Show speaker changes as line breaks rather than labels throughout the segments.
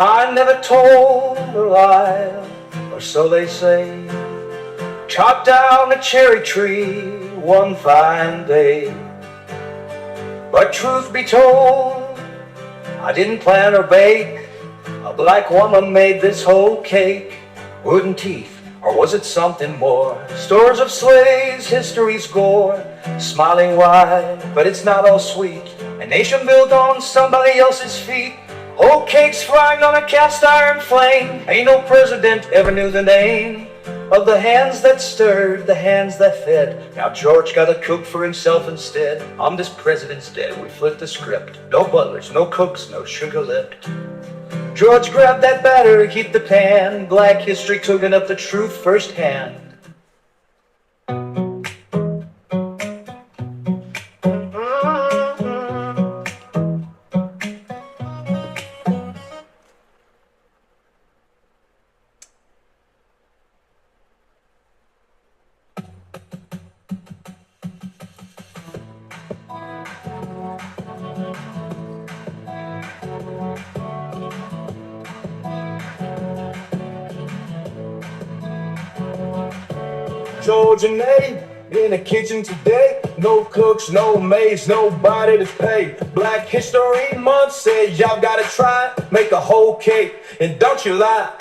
I never told a lie, or so they say. Chopped down a cherry tree one fine day. But truth be told, I didn't plan or bake. A black woman made this whole cake. Wooden teeth, or was it something more? Stores of slaves, history's gore. Smiling wide, but it's not all sweet. A nation built on somebody else's feet. Whole cakes frying on a cast iron flame. Ain't no president ever knew the name of the hands that stirred, the hands that fed. Now George got to cook for himself instead. On this president's dead, we flipped the script. No butlers, no cooks, no sugar-lipped. George grabbed that batter, heat the pan. Black history cooking up the truth firsthand. George and Abe in the kitchen today. No cooks, no maids, nobody to pay. Black History Month said y'all gotta try. Make a whole cake and don't you lie.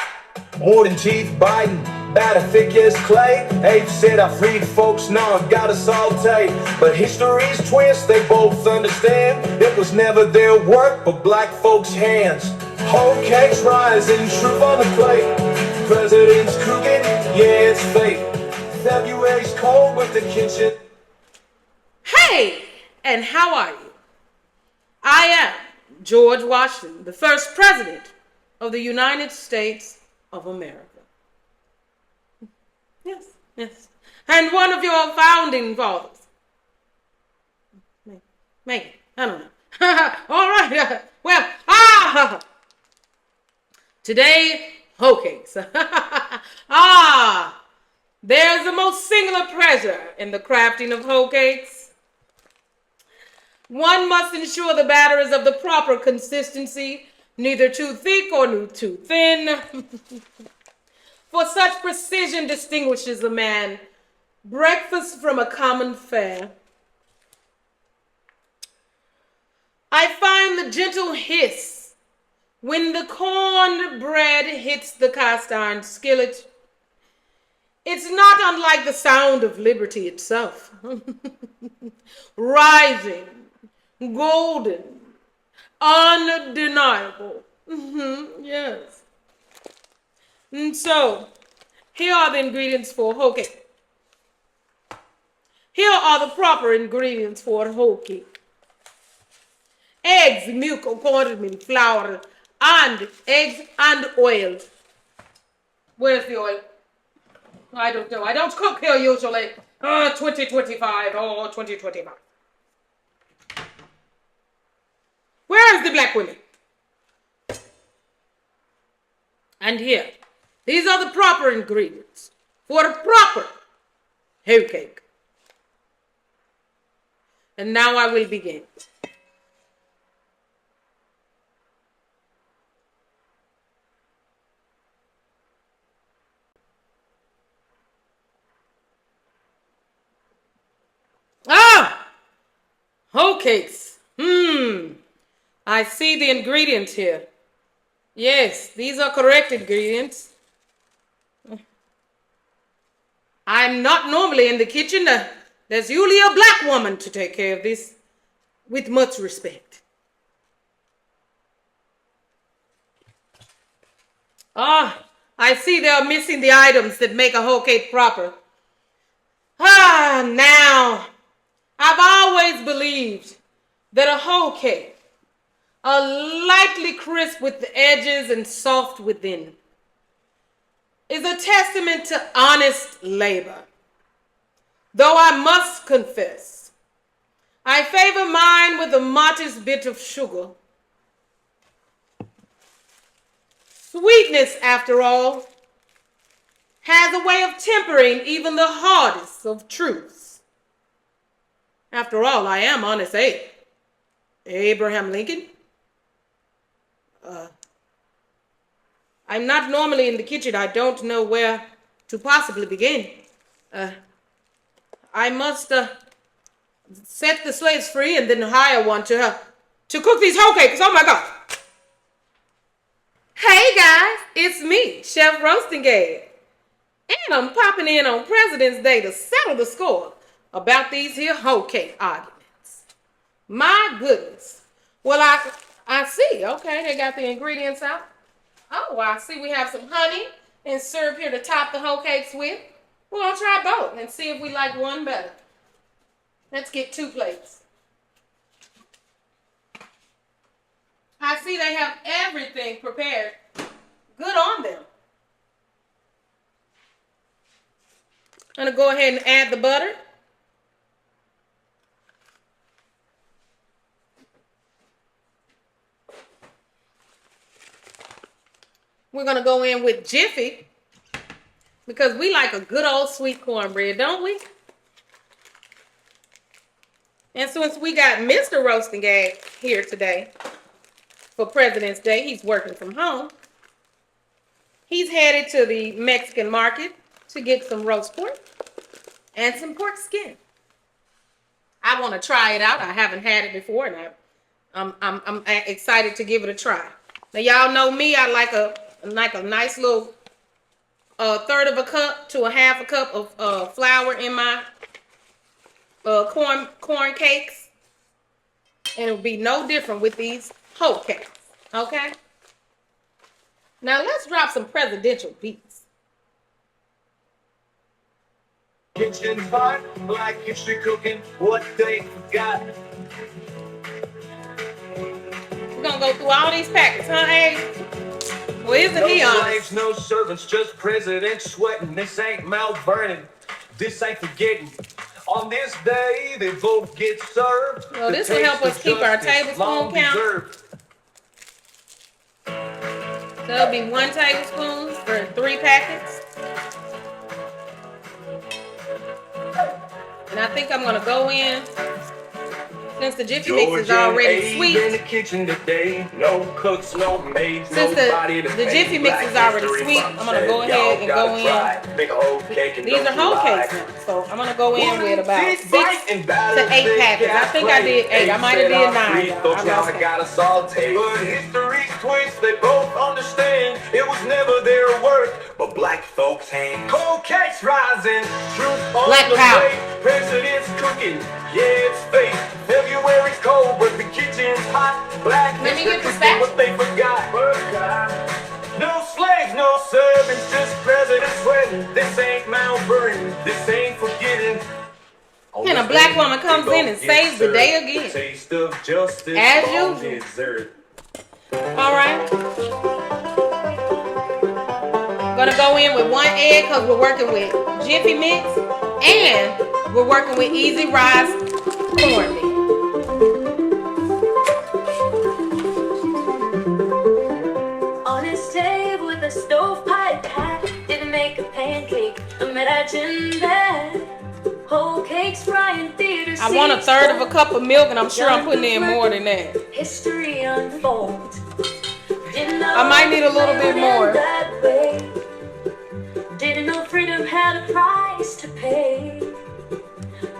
Wooden teeth biting, batter thick as clay. Abe said I freed folks, now I gotta saute. But history's twist, they both understand. It was never their work, but black folks' hands. Whole cakes rising, truth on the plate. President's cooking, yeah it's fate. February's cold with the kitchen.
Hey, and how are you? I am George Washington, the first president of the United States of America. Yes. And one of your founding fathers. Maybe, I don't know. All right, today, hoe cakes. There's a most singular pleasure in the crafting of hoe cakes. One must ensure the batter is of the proper consistency, neither too thick or too thin. For such precision distinguishes a man breakfast from a common fare. I find the gentle hiss when the cornbread hits the cast iron skillet. It's not unlike the sound of liberty itself. Rising, golden, undeniable. Yes. And so, here are the ingredients for a hoe cake. Here are the proper ingredients for a hoe cake. Eggs, milk, cornmeal, flour, and eggs and oil. Where's the oil? I don't know. I don't cook here usually. 2025 or 2025. Where is the black women? And here, these are the proper ingredients for a proper hoe cake. And now I will begin. Hoe cakes. I see the ingredients here. Yes, these are correct ingredients. I'm not normally in the kitchen. There's usually a black woman to take care of this, with much respect. I see they are missing the items that make a hoe cake proper. Now, I've always believed that a hoe cake, a lightly crisp with the edges and soft within, is a testament to honest labor. Though I must confess, I favor mine with a modest bit of sugar. Sweetness, after all, has a way of tempering even the hardest of truths. After all, I am Honest Abe. Abraham Lincoln. I'm not normally in the kitchen. I don't know where to possibly begin. I must set the slaves free and then hire one to cook these hoe cakes. Oh my God. Hey guys, it's me, Chef Roasting Gags. And I'm popping in on President's Day to settle the score about these here hoe cake arguments. My goodness. Well, I see. Okay, they got the ingredients out. Oh, I see we have some honey and syrup here to top the hoe cakes with. We're going to try both and see if we like one better. Let's get 2 plates. I see they have everything prepared. Good on them. I'm going to go ahead and add the butter. We're going to go in with Jiffy because we like a good old sweet cornbread, don't we? And since we got Mr. Roasting Gags here today for President's Day, he's working from home. He's headed to the Mexican market to get some roast pork and some pork skin. I want to try it out. I haven't had it before, and I'm excited to give it a try. Now, y'all know me. I like a nice little 1/3 of a cup to a 1/2 cup of flour in my corn cakes, and it'll be no different with these hoe cakes. Okay. Now let's drop some presidential beats.
Kitchen fire, Black history cooking, what they forgot.
We're gonna go through all these packets, huh, Abe? Well, isn't he honest?
No slaves, no servants, just presidents sweating. This ain't Mount Vernon, this ain't forgetting. On this day, they both get served.
Well, this will help us keep our tablespoon count. So it'll be 1 tablespoon for 3 packets. And I think I'm gonna go in, since the Jiffy Mix is already sweet.
In the kitchen today, no cooks, no maids,
since the Jiffy Mix is already sweet, I'm gonna go ahead and go in. These are whole cakes now, so I'm gonna go in with about 6 to 8 packets. I think I did 8. I might have did 9.
I got a saute. But history's twist, they both understand it was never their work, but black folks' hands. Cold cakes rising, truth on
Black
the
power.
plate. President's cooking, yeah, it's fake. February's cold, but the kitchen's hot. Black
Let me
history
get the
cooking,
spatula.
what they forgot. No slaves, no servants, just presidents sweating. This ain't Mount Vernon, this ain't forgetting.
And a black woman comes in and saves the day again.
Taste of justice,
as
long
usual.
dessert.
All right. Gonna go in with 1 egg because we're working with Jiffy Mix and we're working with Easy Rise cornmeal.
On his table with a stovepipe hat, didn't make a pancake. Imagine that. Whole cakes frying theater.
I want 1/3 of a cup of milk, and I'm sure I'm putting in more than that.
History unfolds.
I might need a little bit more.
Didn't know freedom had a price to pay.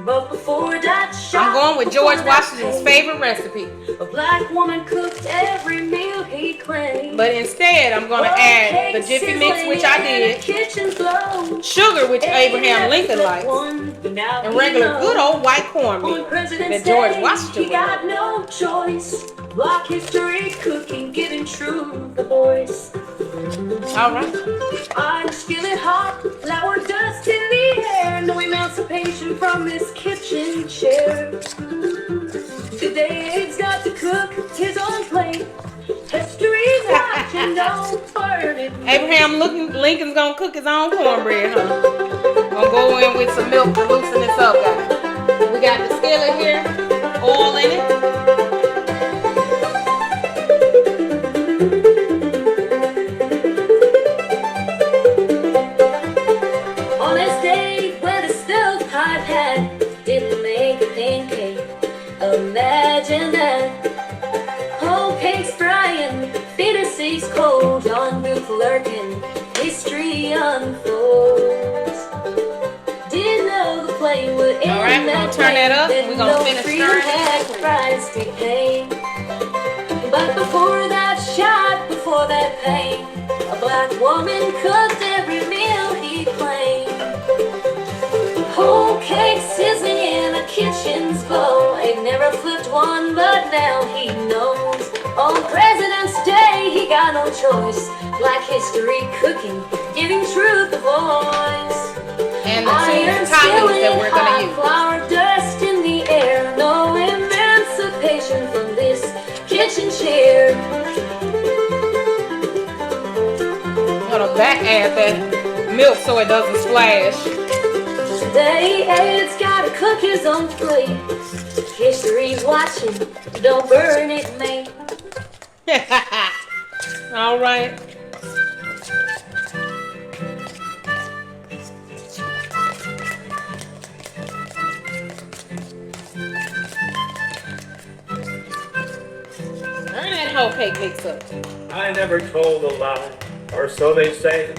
But before that shot,
I'm going with George Washington's favorite recipe.
A black woman cooked every meal he claimed.
But instead, I'm going to add the Jiffy Mix, which I did, sugar, which Abraham Lincoln likes, and regular good old white cornmeal that George Washington
He got no choice. Black history cooking, giving truth a voice.
All right.
I'm skillet hot, flour dust in the air. No emancipation from this kitchen chair. Today Abe's got to cook his own plate. History's watching, don't burn it.
Abraham Lincoln's gonna cook his own cornbread, huh? Gonna go in with some milk to loosen this up, guys. We got the skillet here, oil in it.
On this day when the stovepipe hat didn't make a pancake, imagine that. Whole cakes frying, feet are freeze cold, John Booth lurking, history unfolds. Didn't know the play would end.
All right, we're gonna turn that up. We're gonna finish stirring.
Had price to pay. But before that shot, before that pain, a black woman cooked every meal he claimed. Whole cake sizzling in a kitchen's bowl. Ain't never flipped one, but now he knows. On President's Day, he got no choice. Black history cooking, giving truth a voice.
And the two toppings that we're gonna use.
Flour dust in the air, no emancipation from this kitchen chair.
I'm gonna back add that milk so it doesn't splash.
Today, Ed's gotta cook his own plate. History's watching, don't burn it, mate.
All right. Turn that whole cake mix up.
I never told a lie, or so they say.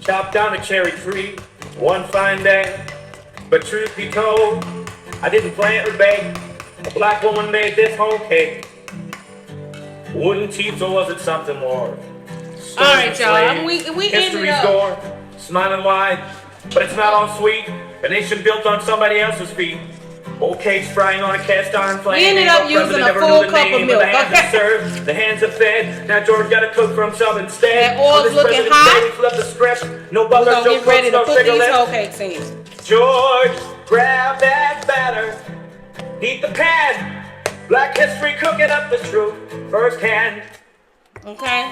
Chopped down a cherry tree one fine day. But truth be told, I didn't plant or bake. A black woman made this whole cake. Wooden teeth, or was it something more?
All right, y'all. We ended
History's
up.
door, smiling wide, but it's not all sweet. A nation built on somebody else's feet. Old cakes frying on a cast iron flame.
We ended up using a full cup of milk.
The hands that served, the hands that fed. Now George got to cook for himself instead.
That oil's looking hot.
Flip the script. No
We're
butler,
gonna
no
get ready
cooks,
to
no
put these
cigarettes.
whole cakes in.
George, grab that batter. Heat the pan. Black history cooking up the truth firsthand.
Okay.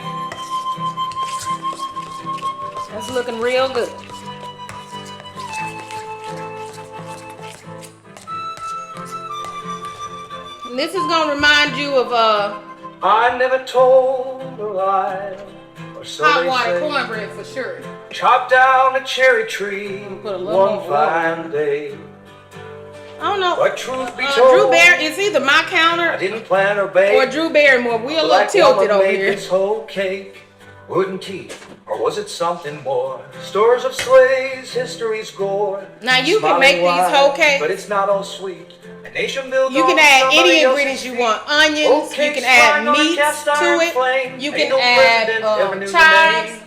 That's looking real good. And this is gonna remind you of
I never told a lie, or so
hot
they
water
say.
cornbread for sure.
Chopped down a cherry tree
Put a little
one
more
fine day.
I don't know.
But truth be told,
Drew Barry, it's either my
I
counter
didn't plan or bake.
or Drew Barrymore. We're a little
Black
tilted
woman
over
made
here.
this whole cake, wooden teeth, or was it something more? Stories of slaves, history's gore.
Now you can
Smiling
make these
wide,
whole cakes.
but it's not all sweet. A nation built
You can
on
add
somebody
any
else's
ingredients you
feet.
want. Onions,
Old
you
cakes
can add
frying on a
meats
cast
to
iron
it.
flame.
You
Ain't
can
no
add
president ever knew the
chives,
name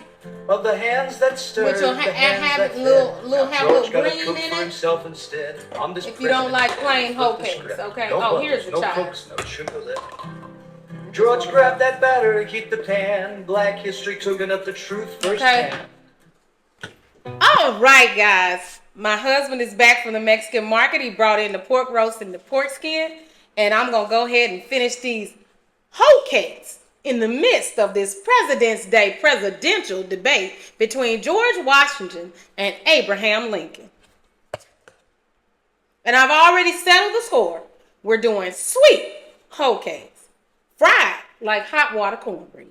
of the hands that stirred,
which will
the
have
hands that
little
fed.
little
Now
have
George
little
gotta
green
cook
in
for
it.
himself instead. I'm this
If you don't like plain whole
Flip the
cakes,
script.
okay.
No
Oh,
butters,
here's the
no
chives.
cooks, no sugar left. George grabbed that batter, heat the pan. Black history cooking up the truth firsthand.
All right, guys. My husband is back from the Mexican market. He brought in the pork roast and the pork skin. And I'm going to go ahead and finish these whole cakes in the midst of this President's Day presidential debate between George Washington and Abraham Lincoln. And I've already settled the score. We're doing sweet whole cakes, fried like hot water cornbread.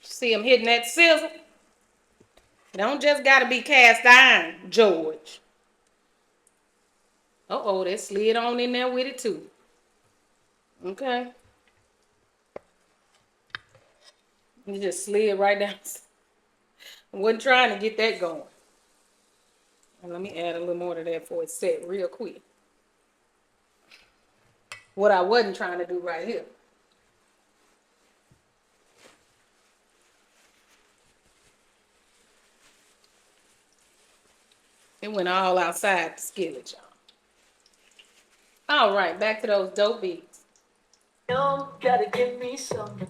See him hitting that sizzle? Don't just gotta be cast iron, George. Uh-oh, that slid on in there with it too. Okay. It just slid right down. I wasn't trying to get that going. And let me add a little more to that before it's set real quick. What I wasn't trying to do right here. It went all outside the skillet, y'all. All right, back to those dope beats.
Gotta give me some.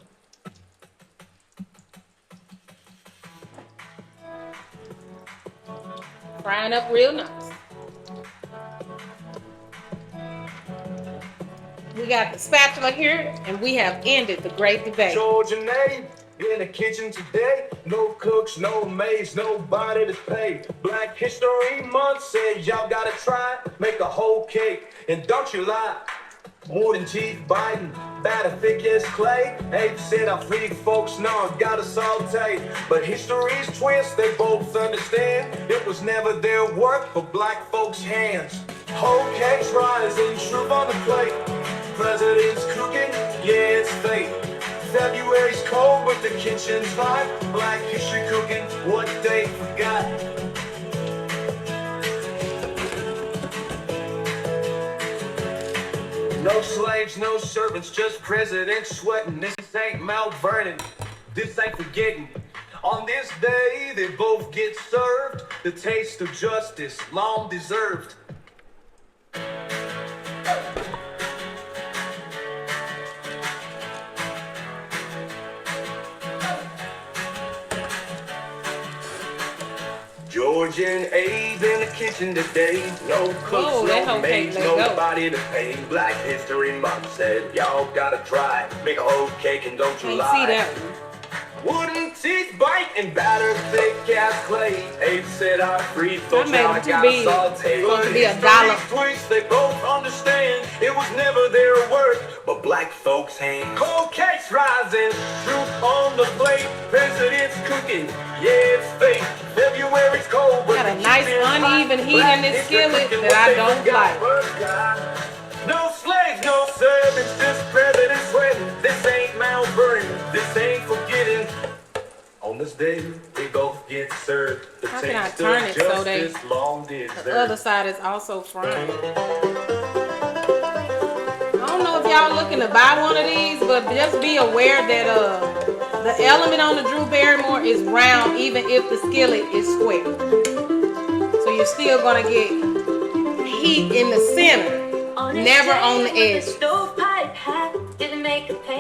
Frying up real nice. We got the spatula here, and we have ended the great debate.
George and Abe in the kitchen today. No cooks, no maids, nobody to pay. Black History Month says y'all gotta try. Make a whole cake, and don't you lie. Wooden teeth biting, batter thick as clay. Abe said, I feed folks now, gotta saute. But history's twist, they both understand. It was never their work, but black folks' hands. Whole cakes rising, truth on the plate. President's cooking, yeah, it's fate. February's cold, but the kitchen's hot. Black history cooking, what they forgot. No slaves, no servants, just presidents sweating. This ain't Mount Vernon, this ain't forgetting. On this day, they both get served the taste of justice, long deserved. George and Abe in the kitchen today. No cooks, no maids, nobody to pay. Black History Month said, y'all gotta try. Make a whole cake and don't you lie.
See that one.
Wooden teeth bite and batter thick as clay. Abe said, I free folks, now I gotta saute.
Supposed to be $1.
Twist, they both understand it was never their work, but black folks' hands. Cold cakes rising, truth on the plate. President's cooking, yeah, it's fate. February's cold, but
got a nice uneven heat in this skillet that I don't like.
No slaves, no servants, just presidents sweating. This ain't Mount Vernon, this ain't forgetting. On this day, they both get served. The
How can I
taste
turn
of
it so
justice, long deserved.
the other side is also frying? I don't know if y'all looking to buy one of these, but just be aware that the element on the Drew Barrymore is round even if the skillet is square. So you're still gonna get heat in the center, never on the edge,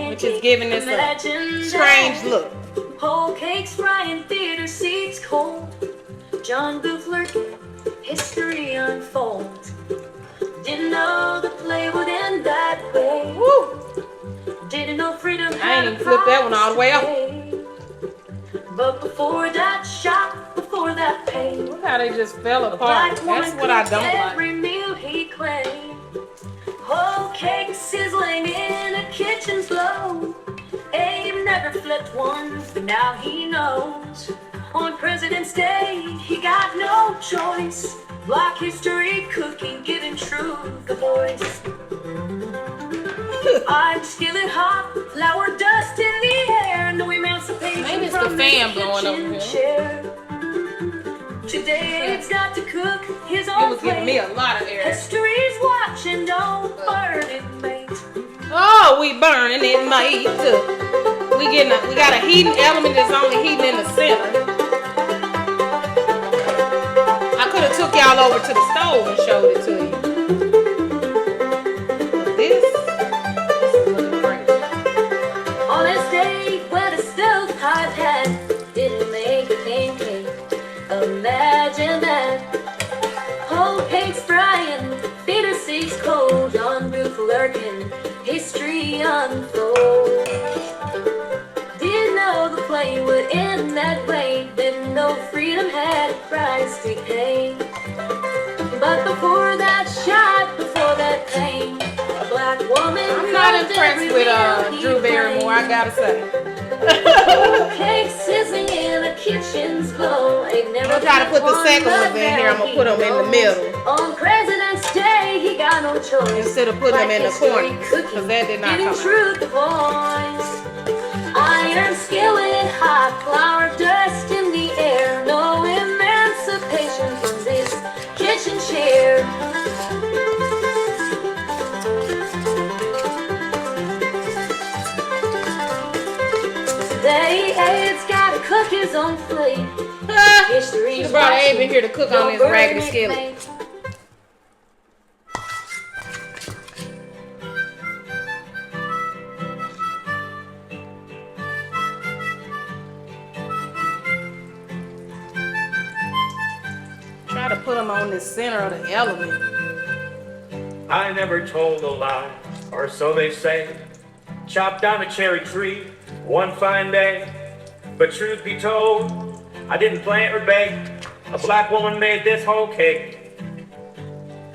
which is giving this a strange look.
Whole cakes frying, theater seats cold. John Booth lurking, history unfolds. Didn't know the play would end that way.
Woo!
Didn't know freedom
I ain't even flipped that one all the way up.
But before that shot, before that pain,
Look how they just fell apart. That's what I don't
every
like.
meal he claimed. Whole cake sizzling in a kitchen's glow. Abe never flipped one, but now he knows. On President's Day, he got no choice. Black history cooking, giving truth a voice. I'm skillet hot, flour dust in the air. No emancipation
Maybe it's
from
the fan
this
blowing over
kitchen
here.
chair. Today it's got to cook his
It
own
was giving me
plate.
a lot of air.
History's watching, don't burn it, mate.
Oh, we burning it, mate. We got a heating element that's only heating in the center. I could have took y'all over to the stove and showed it to you. But this is looking great.
On this day when a stove-pipe hat didn't make a pancake, imagine that. Whole cakes frying, theater seats cold, on roof lurking, history unfolds. Didn't know the play would end that way, didn't know freedom had a price to pay. But before that shot, before that pain, a black woman.
I'm not impressed with Drew Barrymore, I gotta say.
Cake sizzling in the kitchen's glow. Ain't never
I'm trying to put the second ones in here. I'm gonna put them in the middle
On President's Day, he got no choice.
instead of putting them in the corner, because that did not come
Getting
out.
true to voice. Iron skillet, hot flour dust in the air. No emancipation from this kitchen chair. Today, Abe's gotta cook his own plate. History's
Should have brought Abe in
watching,
here to cook on
don't
this
burn
raggedy
it,
skillet.
mate.
Try to put them on the center of the element.
I never told a lie, or so they say. Chopped down a cherry tree one fine day. But truth be told, I didn't plant or bake. A black woman made this whole cake.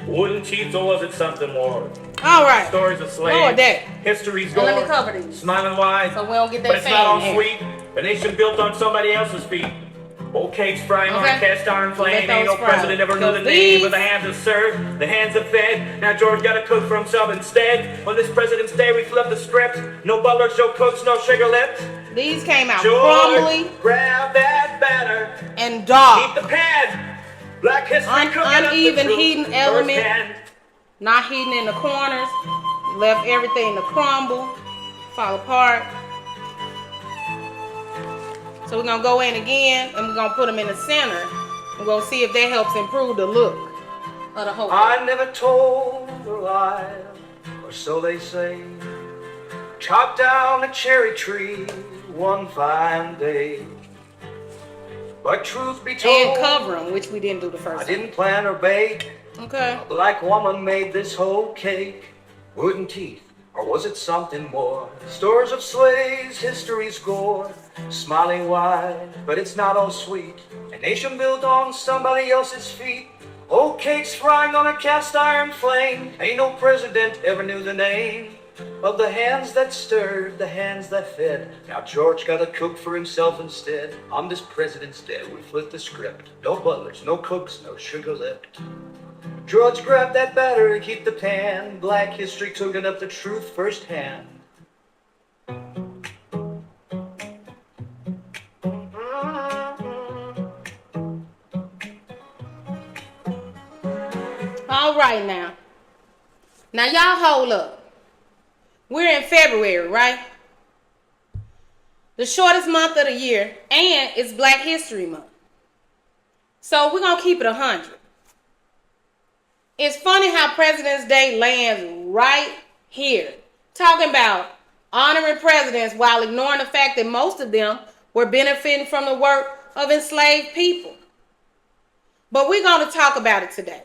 Wooden teeth, or was it something more?
All right.
Stories of slaves.
Lord, that.
History's
Now let me
gore.
cover these.
Smiling wide.
So we don't get that
But it's not all
fan
sweet. A nation built on somebody else's feet. Old cakes frying on a cast iron flame. Ain't no president ever knew the name, but the hands have served, the hands have fed. Now George gotta cook for himself instead. On this President's Day, we flip the script. No butlers, no cooks, no sugar lips.
These came out
George,
crumbly
grab that batter.
and dark.
Keep the pan. Black history cooking up the
Uneven
truth
heating element.
firsthand.
Not heating in the corners. Left everything to crumble, fall apart. So we're going to go in again and we're going to put them in the center. We're going to see if that helps improve the look of the whole thing.
I never told a lie, or so they say. Chopped down a cherry tree one fine day. But truth be told,
And cover them, which we didn't do the first
I
time.
didn't plan or bake.
Okay.
A black woman made this whole cake. Wooden teeth, or was it something more? Stories of slaves, history's gore. Smiling wide, but it's not all sweet. A nation built on somebody else's feet. Old cakes frying on a cast iron flame. Ain't no president ever knew the name of the hands that stirred, the hands that fed. Now George gotta cook for himself instead. On this President's Day, we flip the script. No butlers, no cooks, no sugar lipped. George grabbed that batter and keep the pan. Black history cooking up the truth firsthand.
All right now. Now y'all hold up. We're in February, right? The shortest month of the year, and it's Black History Month. So we're going to keep it 100. It's funny how President's Day lands right here. Talking about honoring presidents while ignoring the fact that most of them were benefiting from the work of enslaved people. But we're going to talk about it today.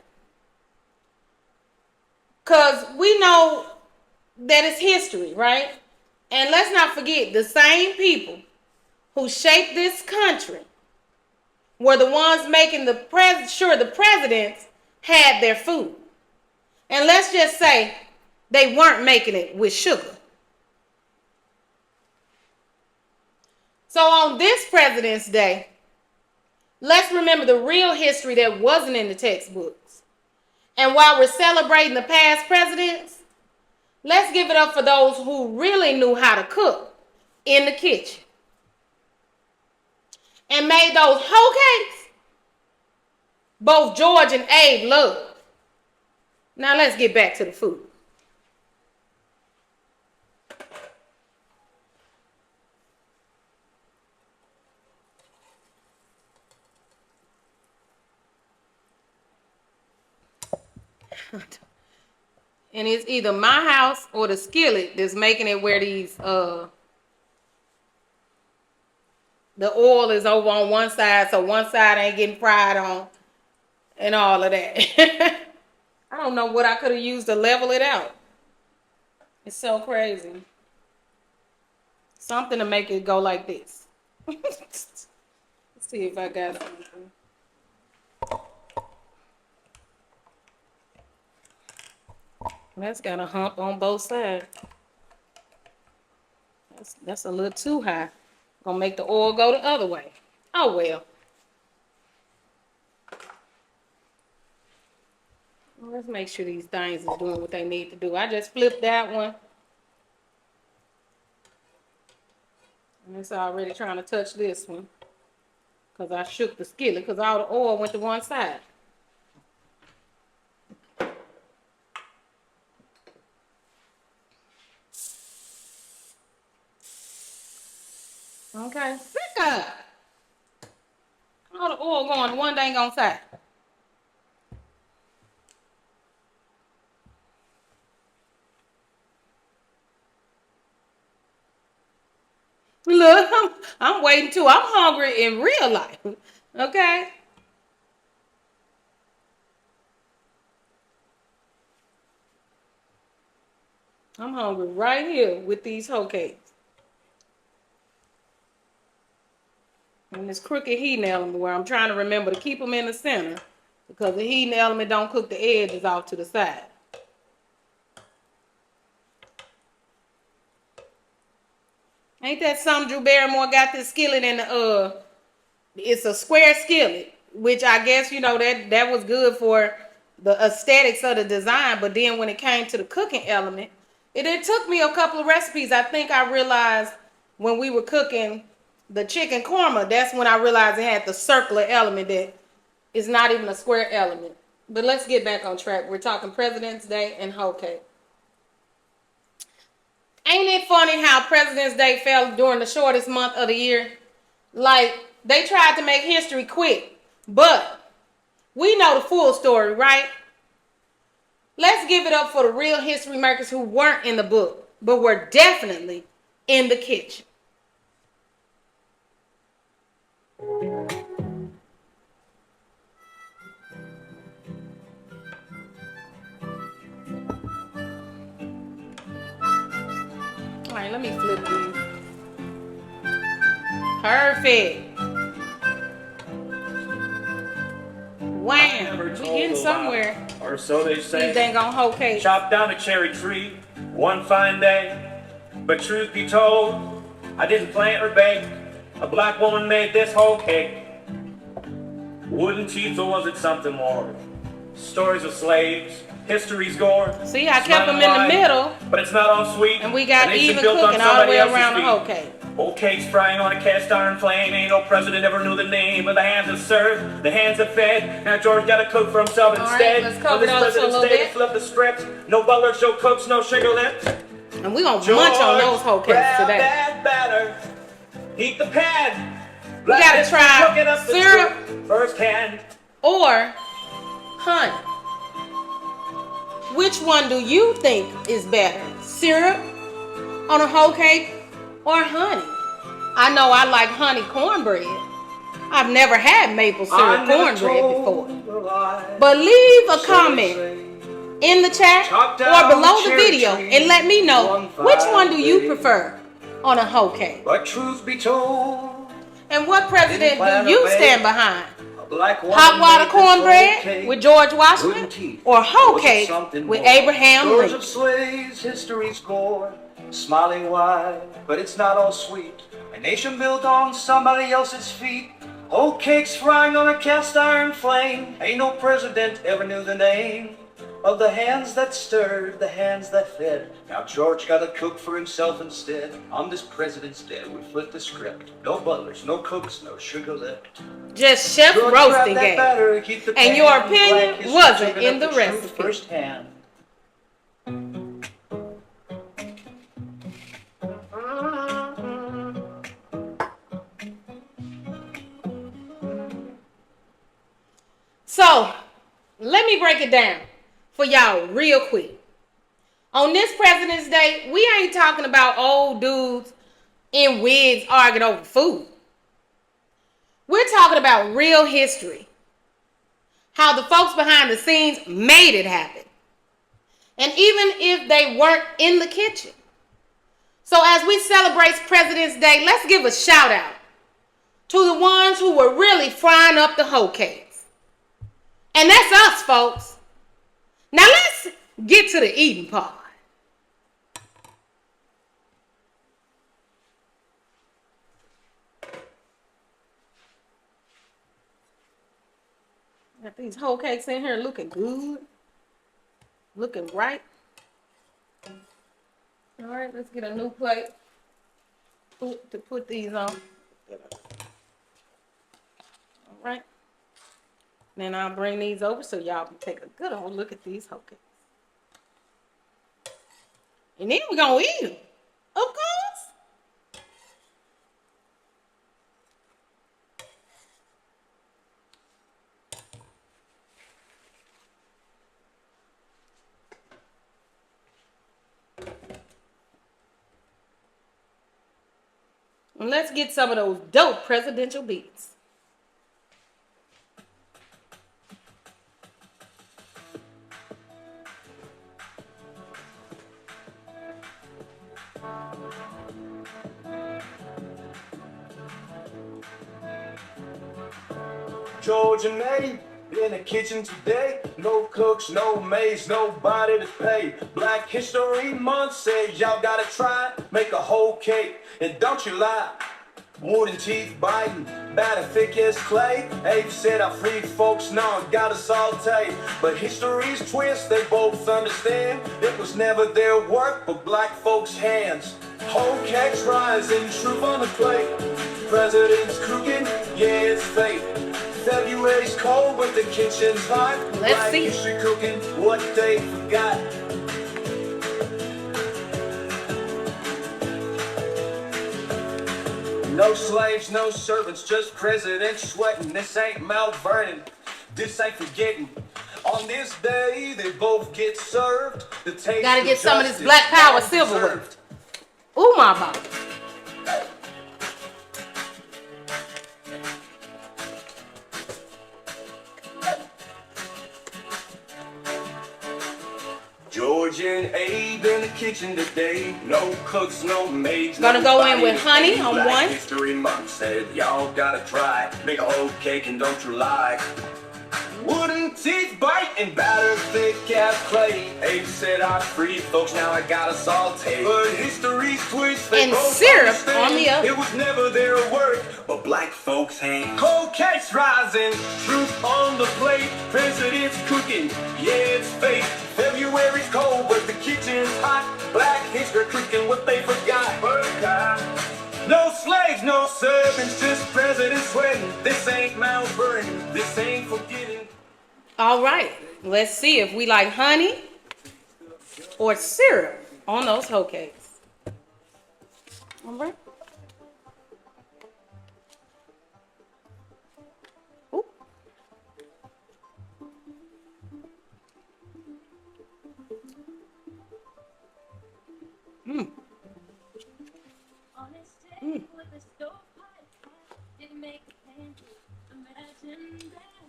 Because we know that it's history, right? And let's not forget, the same people who shaped this country were the ones making sure the presidents had their food. And let's just say they weren't making it with sugar. So on this President's Day, let's remember the real history that wasn't in the textbooks. And while we're celebrating the past presidents, let's give it up for those who really knew how to cook in the kitchen and made those hoe cakes both George and Abe loved. Now let's get back to the food. And it's either my house or the skillet that's making it where these the oil is over on one side, so one side ain't getting fried on and all of that. I don't know what I could have used to level it out. It's so crazy. Something to make it go like this. Let's see if I got something. That's got a hump on both sides. That's a little too high. Gonna make the oil go the other way. Oh well. Let's make sure these things are doing what they need to do. I just flipped that one. And it's already trying to touch this one. Because I shook the skillet because all the oil went to one side. Okay, sick up. All the oil going one dang on side. Look, I'm waiting too. I'm hungry in real life. Okay. I'm hungry right here with these hoe cakes. And this crooked heating element where I'm trying to remember to keep them in the center because the heating element don't cook the edges off to the side. Ain't that some Drew Barrymore got this skillet in the it's a square skillet, which I guess that was good for the aesthetics of the design, but then when it came to the cooking element, it took me a couple of recipes. I think I realized when we were cooking the chicken korma, that's when I realized it had the circular element that is not even a square element. But let's get back on track. We're talking President's Day and whole cake. Ain't it funny how President's Day fell during the shortest month of the year? Like, they tried to make history quick, but we know the full story, right? Let's give it up for the real history makers who weren't in the book, but were definitely in the kitchen. All right, let me flip these. Perfect. Wham! We getting somewhere.
Or so they say.
These dang on whole cake.
Chopped down a cherry tree one fine day. But truth be told, I didn't plant or bake. A black woman made this whole cake. Wooden teeth, or was it something more? Stories of slaves, history's gore.
See, I kept them in the middle.
But it's not all sweet.
And we got even cooking all the way around the whole cake.
Whole cakes frying on a cast iron flame. Ain't no president ever knew the name of the hands that served, the hands that fed. Now George got to cook for himself instead.
Let's cover those a little bit.
Flip the script. No butlers, no cooks, no sugar lips.
And we gonna munch on those whole cakes today.
That batter, heat the pan.
We gotta try syrup
firsthand
or honey. Which one do you think is better? Syrup on a whole cake or honey? I know I like honey cornbread. I've never had maple syrup cornbread before. But leave a comment in the chat or below the video and let me know which one do you prefer on a whole cake.
But truth be told,
and what president do you stand behind?
hot
Hot water cornbread with George Washington or whole cake with Abraham
Doors
Lincoln?
of slaves, history's gore, smiling wide, but it's not all sweet. A nation built on somebody else's feet. Whole cakes frying on a cast iron flame. Ain't no president ever knew the name of the hands that stirred, the hands that fed. Now George gotta cook for himself instead. On this President's Day, we flip the script. No butlers, no cooks, no sugar left.
Just Chef Roasting Gags. And your opinion wasn't in the recipe.
Firsthand.
So, let me break it down for y'all real quick. On this President's Day, we ain't talking about old dudes in wigs arguing over food. We're talking about real history. How the folks behind the scenes made it happen. And even if they weren't in the kitchen. So as we celebrate President's Day, let's give a shout out to the ones who were really frying up the whole cakes. And that's us, folks. Now let's get to the eating part. Got these whole cakes in here looking good. Looking right. All right, let's get a new plate to put these on. All right. Then I'll bring these over so y'all can take a good old look at these whole cakes. And then we're going to eat them, of course. And let's get some of those dope presidential beats.
George and May In the kitchen today, no cooks, no maids, nobody to pay. Black History Month says y'all gotta try, make a whole cake, and don't you lie. Wooden teeth biting, batter thick as clay. Abe said I freed folks, now I gotta saute. But history's twist, they both understand. It was never their work, but black folks' hands. Whole cakes rising, truth on the plate. President's cooking, yeah, it's fake. February's cold, but the kitchen's hot.
Let's see.
History cooking, what they forgot. No slaves, no servants, just presidents sweating. This ain't Mount Vernon, this ain't forgetting. On this day, they both get served. The taste
Gotta get
of
some of this
justice
Black Power
well
silverware.
deserved.
Ooh, my mama.
George and Abe in the kitchen today. No cooks, no maids.
Gonna go in
nobody
with
to
honey
pay.
on
Black
one.
History Month said y'all gotta try. Make a whole cake and don't you lie. Wooden teeth bite and batter thick as clay. Abe said I freed folks, now I gotta saute. But history's twist, they
And
both
syrup
understand.
on the other.
It was never their work, but black folks' hands. Cold cakes rising, truth on the plate. President's cooking, yeah, it's fake. February's cold, but the kitchen's hot. Black history cooking what they forgot. No slaves, no servants, just presidents sweating. This ain't Mount Vernon, this ain't forgetting.
All right, let's see if we like honey or syrup on those hoe cakes. All right. Ooh.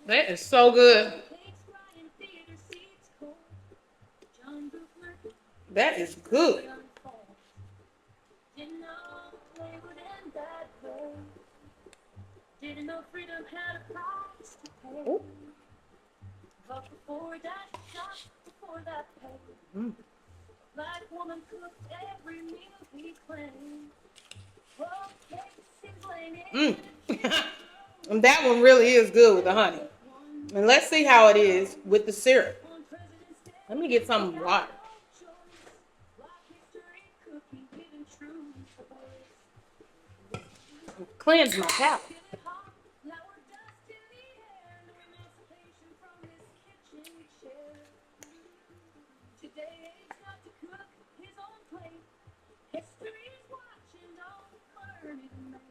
That is so good. That is good.
Didn't know freedom had a price to pay.
Ooh.
But before that shot, before that pay, black woman cooked every meal we claimed. Well, seems like
And that one really is good with the honey. And let's see how it is with the syrup.
on President's Day,
Let me get some water.
Black history cooking, giving true voice.
Cleanse my palate.
Feel it hot, lower dust in the air, no emancipation from this kitchen chair. Today it's got to cook his own plate. History is watching, don't learn it, mate.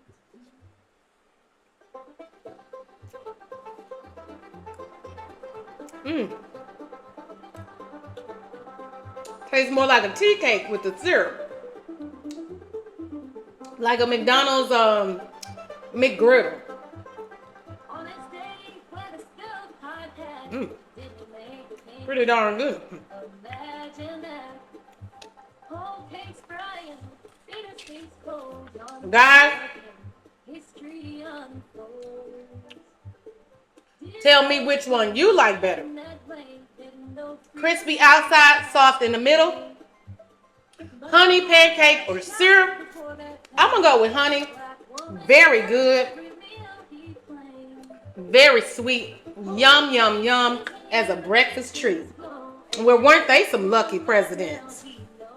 Tastes more like a tea cake with the syrup. Like a McDonald's McGriddle.
On this day, when the stove hot hat didn't make the king.
Pretty darn good.
Imagine that. Whole cakes frying, dinner stays cold. On
Guys,
history unfolds.
tell me which one you like better.
That way, didn't know
Crispy outside, soft in the middle. Honey pancake or syrup.
before that
I'm gonna go with honey.
black woman
Very good.
every meal he claimed.
Very sweet. Yum, yum, yum as a breakfast treat. Well, weren't they some lucky presidents?
He knows.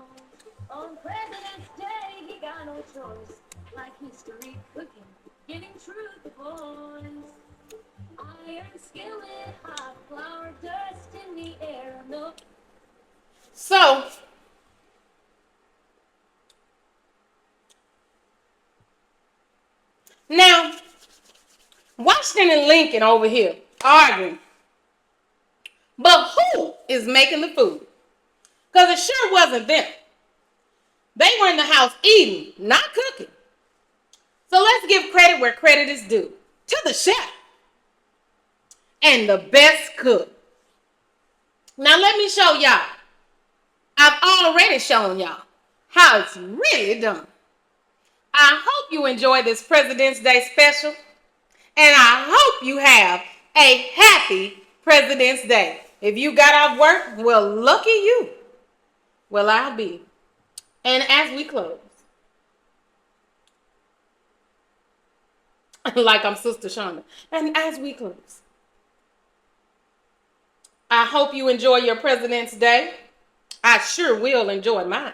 On President's Day, he got no choice. Like history cooking, giving truth a voice. Iron skillet, hot flour, dust in the air. No.
So, now, Washington and Lincoln over here arguing. But who is making the food? Because it sure wasn't them. They were in the house eating, not cooking. So let's give credit where credit is due. To the chef. And the best cook. Now let me show y'all. I've already shown y'all how it's really done. I hope you enjoyed this President's Day special. And I hope you have a happy President's Day. If you got off work, well, lucky you. Well, I'll be. And as we close, like I'm Sister Shonda, and as we close, I hope you enjoy your President's Day. I sure will enjoy mine.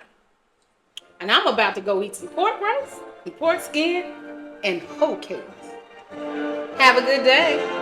And I'm about to go eat some pork roast, some pork skin, and whole cakes. Have a good day.